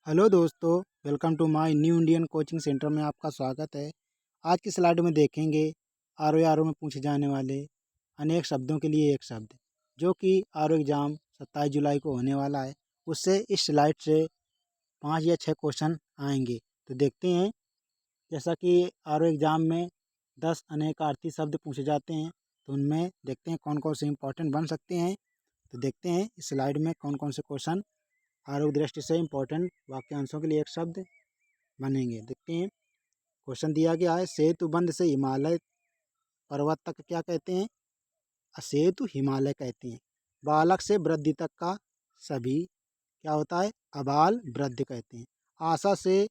Hello दोस्तों, welcome to my new Indian coaching centre में आपका स्वागत है। आज की स्लाइड में देखेंगे आर में पूछे जाने वाले अनेक शब्दों के लिए एक शब्द, जो कि एग्ज़ाम 27 जुलाई को होने वाला है। उससे इस स्लाइड से 5 या 6 क्वेश्चन आएंगे। तो देखते हैं, जैसा कि एग्ज़ाम में 10 अनेकार्थी शब्द पूछे जाते हैं, तो उनमें देखते हैं कौन कौन से इंपॉर्टेंट बन सकते हैं। तो देखते हैं इस स्लाइड में कौन कौन से क्वेश्चन आरोग्य दृष्टि से इम्पोर्टेंट वाक्यांशों के लिए एक शब्द बनेंगे। देखते हैं, क्वेश्चन दिया गया है, सेतुबंध से हिमालय पर्वत तक क्या कहते हैं? असेतु हिमालय कहते हैं। बालक से वृद्धि तक का सभी क्या होता है? अबाल वृद्ध कहते हैं। आशा से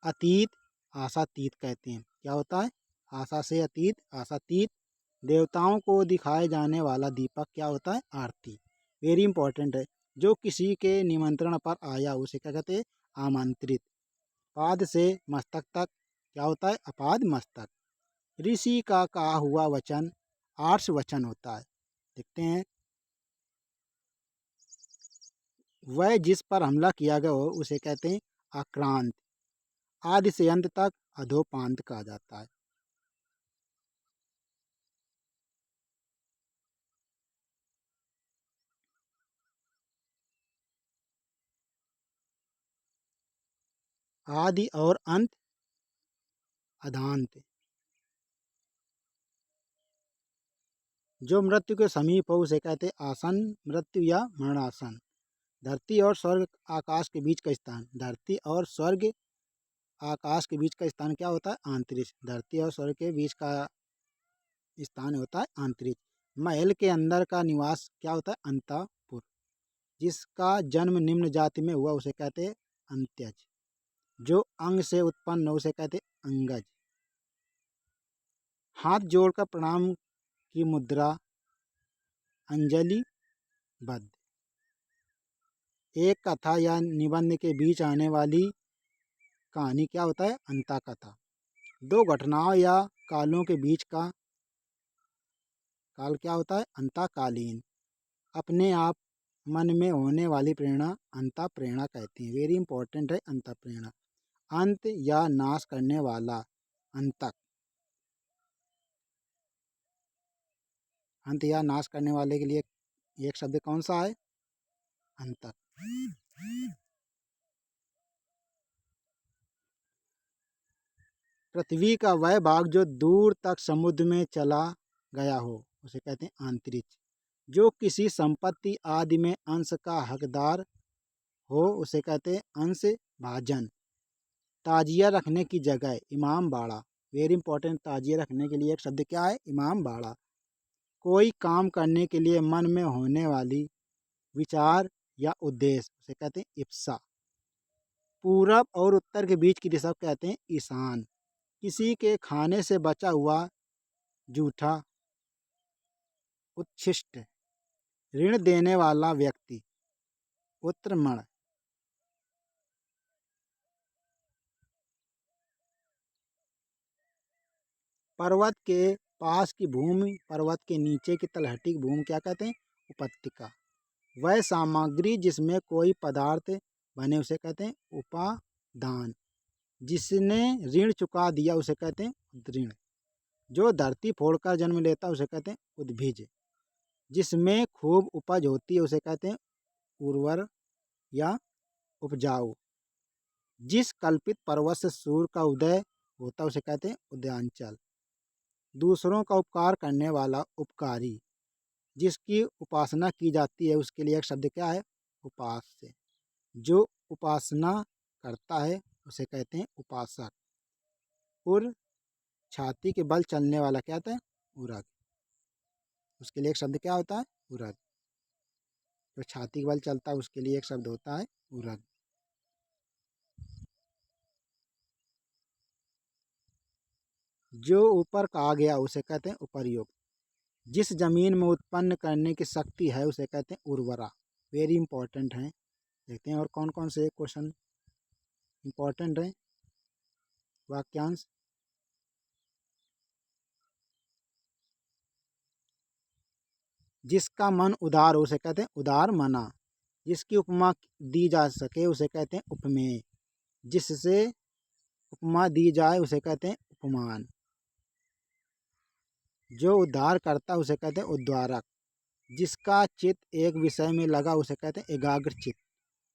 अतीत आशातीत कहते हैं। क्या होता है? आशा से अतीत आशातीत। देवताओं को दिखाए जाने वाला दीपक क्या होता है? आरती। वेरी इंपॉर्टेंट है। जो किसी के निमंत्रण पर आया उसे क्या कहते हैं? आमंत्रित। पाद से मस्तक तक क्या होता है? अपाद मस्तक। ऋषि का कहा हुआ वचन आर्ष वचन होता है। देखते हैं, वह जिस पर हमला किया गया हो उसे कहते हैं आक्रांत। आदि से अंत तक अधोपांत कहा जाता है। आदि और अंत अधांत। जो मृत्यु के समीप हो उसे कहते हैं आसन मृत्यु या मरणासन। धरती और स्वर्ग आकाश के बीच का स्थान। धरती और स्वर्ग आकाश के बीच का स्थान क्या होता है? अंतरिक्ष। धरती और स्वर्ग के बीच का स्थान होता है अंतरिक्ष। महल के अंदर का निवास क्या होता है? अंतःपुर। जिसका जन्म निम्न जाति में हुआ उसे कहते हैं अंत्यज। जो अंग से उत्पन्न हो उसे कहते हैं अंगज। हाथ जोड़कर प्रणाम की मुद्रा अंजलि बद्ध। एक कथा या निबंध के बीच आने वाली कहानी क्या होता है? अंता कथा। दो घटनाओं या कालों के बीच का काल क्या होता है? अंतकालीन। अपने आप मन में होने वाली प्रेरणा अंता प्रेरणा कहते हैं। वेरी इंपॉर्टेंट है अंता प्रेरणा। अंत या नाश करने वाला अंतक। अंत या नाश करने वाले के लिए एक शब्द कौन सा है? अंतक। पृथ्वी का वह भाग जो दूर तक समुद्र में चला गया हो उसे कहते हैं अंतरिक्ष। जो किसी संपत्ति आदि में अंश का हकदार हो उसे कहते हैं अंश भाजन। ताजिया रखने की जगह इमाम बाड़ा। Very important. ताजिया रखने के लिए एक शब्द क्या है? इमाम बाड़ा। कोई काम करने के लिए मन में होने वाली विचार या उद्देश्य उसे कहते हैं इप्सा। पूरब और उत्तर के बीच की दिशा को कहते हैं ईशान। किसी के खाने से बचा हुआ जूठा उच्छिष्ट। ऋण देने वाला व्यक्ति उत्तरमण। पर्वत के पास की भूमि पर्वत के नीचे की तलहटी की भूमि क्या कहते हैं? उपत्यका। वह सामग्री जिसमें कोई पदार्थ बने उसे कहते हैं उपादान। जिसने ऋण चुका दिया उसे कहते हैं उद्धृण। जो धरती फोड़कर जन्म लेता है उसे कहते हैं उद्भिज। जिसमें खूब उपज होती है उसे कहते हैं उर्वर या उपजाऊ। जिस कल्पित पर्वत से सूर्य का उदय होता है उसे कहते हैं उदयांचल। दूसरों का उपकार करने वाला उपकारी। जिसकी उपासना की जाती है उसके लिए एक शब्द क्या है? उपास्य। जो उपासना करता है उसे कहते हैं उपासक। उर छाती के बल चलने वाला क्या होता है? उरग। उसके लिए एक शब्द क्या होता है? उरग। जो छाती के बल चलता है उसके लिए एक शब्द होता है उरग। जो ऊपर कहा गया उसे कहते हैं उपर्युक्त। जिस जमीन में उत्पन्न करने की शक्ति है उसे कहते हैं उर्वरा। वेरी इंपॉर्टेंट है। देखते हैं और कौन कौन से क्वेश्चन इंपॉर्टेंट है। वाक्यांश। जिसका मन उदार हो उसे कहते हैं उदार मना। जिसकी उपमा दी जा सके उसे कहते हैं उपमेय। जिससे उपमा दी जाए उसे कहते हैं उपमान। जो उद्धार करता उसे कहते हैं उद्धारक। जिसका चित्त एक विषय में लगा उसे कहते हैं एकाग्र चित्त।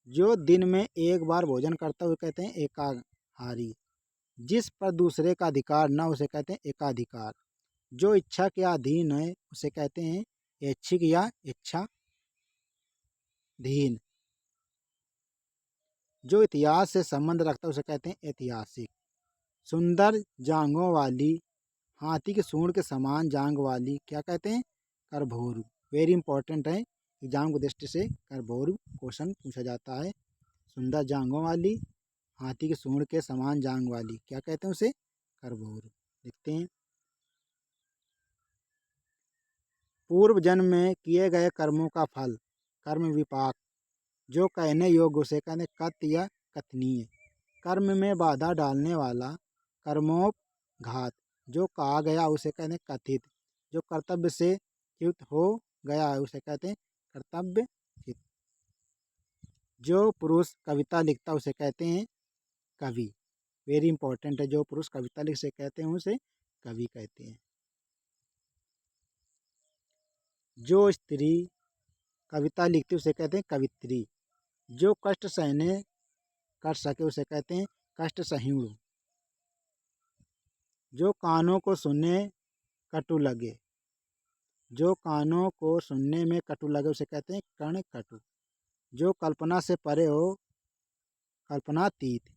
जो दिन में एक बार भोजन करता उसे कहते हैं एकाहारी। जिस पर दूसरे का अधिकार न उसे कहते हैं एकाधिकार। जो इच्छा के अधीन है उसे कहते हैं ऐच्छिक या इच्छाधीन। जो इतिहास से संबंध रखता है उसे कहते हैं ऐतिहासिक। सुंदर जांघों वाली, हाथी के सूंड के समान जांग वाली क्या कहते हैं? करभोरू। वेरी इंपॉर्टेंट है, एग्जाम की दृष्टि से करभोरू क्वेश्चन पूछा जाता है। सुंदर जांघों वाली, हाथी के सूंड के समान जांग वाली क्या कहते हैं उसे? करभोरू। देखते हैं, पूर्व जन्म में किए गए कर्मों का फल कर्म विपाक। जो कहने योग्य उसे कहते कथ्य या कथनीय। कर्म में बाधा डालने वाला कर्मोपघात। जो कहा गया उसे कहते हैं कथित। जो कर्तव्य से च्युत हो गया है उसे कहते हैं कर्तव्यच्युत। जो पुरुष कविता लिखता उसे कहते हैं कवि। वेरी इंपॉर्टेंट है, जो पुरुष कविता लिख से कहते हैं उसे कवि कहते हैं। जो स्त्री कविता लिखती उसे कहते हैं कवित्री। जो कष्ट सहने कर सके उसे कहते हैं कष्ट सहिष्णु। जो कानों को सुनने कटु लगे। जो कानों को सुनने में कटु लगे उसे कहते हैं कर्ण कटु। जो कल्पना से परे हो कल्पनातीत।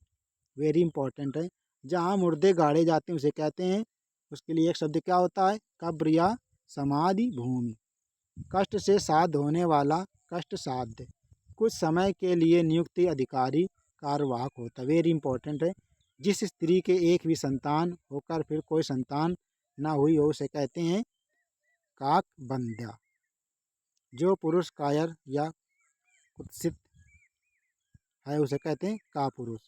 वेरी इंपॉर्टेंट है। जहाँ मुर्दे गाड़े जाते हैं उसे कहते हैं, उसके लिए एक शब्द क्या होता है? कब्र या समाधि भूमि। कष्ट से साध्य होने वाला कष्ट साध्य। कुछ समय के लिए नियुक्त अधिकारी कार्यवाहक होता है। वेरी इंपॉर्टेंट है। जिस स्त्री के एक भी संतान होकर फिर कोई संतान ना हुई हो उसे कहते हैं काकबंध्या। जो पुरुष कायर या कुत्सित है उसे कहते हैं कापुरुष।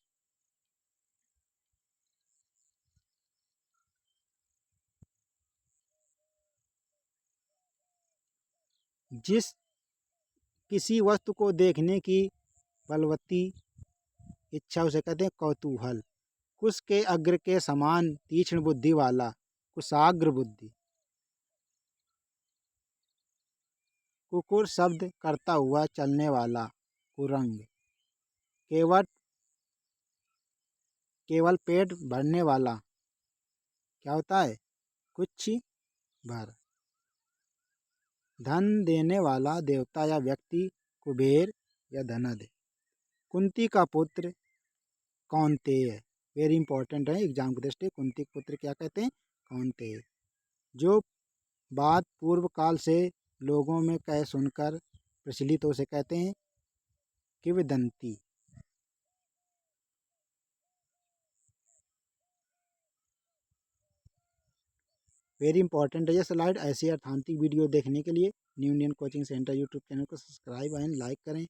जिस किसी वस्तु को देखने की बलवती इच्छा उसे कहते हैं कौतूहल। कुश के अग्र के समान तीक्ष्ण बुद्धि वाला कुशाग्र बुद्धि। कुकुर शब्द करता हुआ चलने वाला कुरंग। केवल पेट भरने वाला क्या होता है? कुछ भर। धन देने वाला देवता या व्यक्ति कुबेर या धनद। कुंती का पुत्र कौन्तेय। वेरी इंपॉर्टेंट है, एग्जाम की दृष्टि। कुंती के पुत्र क्या कहते हैं? कौन्तेय। जो बात पूर्व काल से लोगों में कह सुनकर प्रचलित हो उसे कहते हैं किंवदंती। वेरी इंपॉर्टेंट है ये स्लाइड। ऐसी अर्थांतिक वीडियो देखने के लिए new Indian coaching centre YouTube channel को सब्सक्राइब एंड लाइक करें।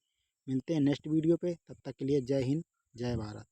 मिलते हैं नेक्स्ट वीडियो पे, तब तक के लिए जय हिंद, जय भारत।